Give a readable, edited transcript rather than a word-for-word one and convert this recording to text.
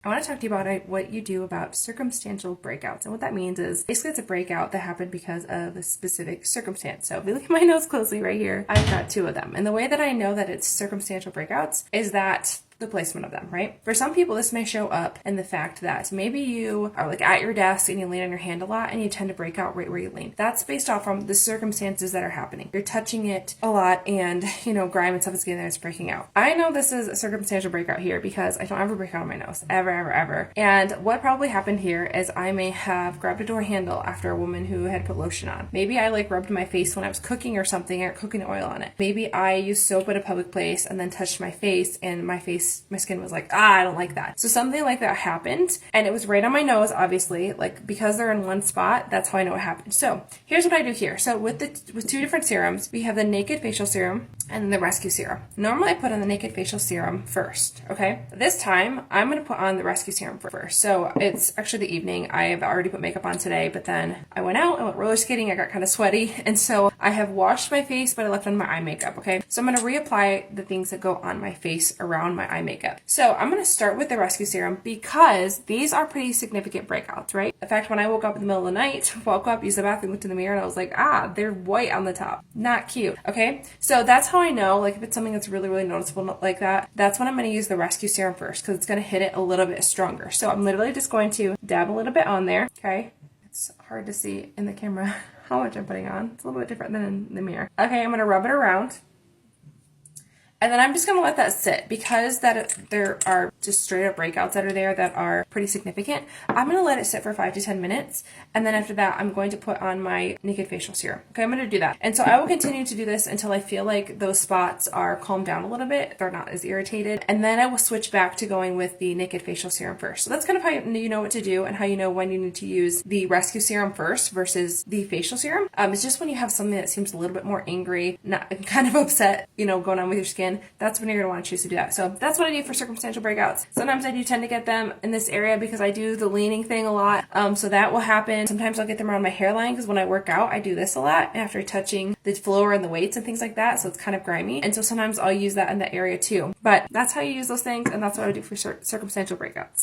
I want to talk to you about what you do about circumstantial breakouts. And what that means is basically it's a breakout that happened because of a specific circumstance. So if you look at my notes closely right here, I've got 2 of them. And the way that I know that it's circumstantial breakouts is that the placement of them, right? For some people, this may show up in the fact that maybe you are like at your desk and you lean on your hand a lot and you tend to break out right where you lean. That's based off from the circumstances that are happening. You're touching it a lot and, grime and stuff is getting there, it's breaking out. I know this is a circumstantial breakout here because I don't ever break out on my nose. Ever. And what probably happened here is I may have grabbed a door handle after a woman who had put lotion on. Maybe I rubbed my face when I was cooking or something or cooking oil on it. Maybe I used soap at a public place and then touched my face and my skin was like, I don't like that. So something like that happened and it was right on my nose, obviously, because they're in one spot, that's how I know it happened. So here's what I do here. So with 2 different serums, we have the Naked Facial Serum and the Rescue Serum. Normally I put on the Naked Facial Serum first, okay? This time I'm going to put on the Rescue Serum first. So it's actually the evening. I have already put makeup on today, but then I went out, I went roller skating, I got kind of sweaty, and so I have washed my face, but I left on my eye makeup, okay? So I'm going to reapply the things that go on my face around my eye makeup. So I'm going to start with the Rescue Serum because these are pretty significant breakouts, right? In fact, when I woke up in the middle of the night, woke up, used the bathroom, looked in the mirror, and I was like, they're white on the top. Not cute, okay? So that's how I know, if it's something that's really, really noticeable like that, that's when I'm going to use the Rescue Serum first because it's going to hit it a little bit stronger. So I'm literally just going to dab a little bit on there, okay? It's hard to see in the camera how much I'm putting on. It's a little bit different than in the mirror. Okay, I'm going to rub it around. And then I'm just going to let that sit because there are just straight up breakouts that are there that are pretty significant. I'm going to let it sit for 5 to 10 minutes. And then after that, I'm going to put on my Naked Facial Serum. Okay, I'm going to do that. And so I will continue to do this until I feel like those spots are calmed down a little bit. They're not as irritated. And then I will switch back to going with the Naked Facial Serum first. So that's kind of how you know what to do and how you know when you need to use the Rescue Serum first versus the Facial Serum. It's just when you have something that seems a little bit more angry, not kind of upset, going on with your skin. That's when you're going to want to choose to do that. So that's what I do for circumstantial breakouts. Sometimes I do tend to get them in this area because I do the leaning thing a lot. So that will happen. Sometimes I'll get them around my hairline because when I work out, I do this a lot after touching the floor and the weights and things like that. So it's kind of grimy. And so sometimes I'll use that in that area too. But that's how you use those things. And that's what I do for circumstantial breakouts.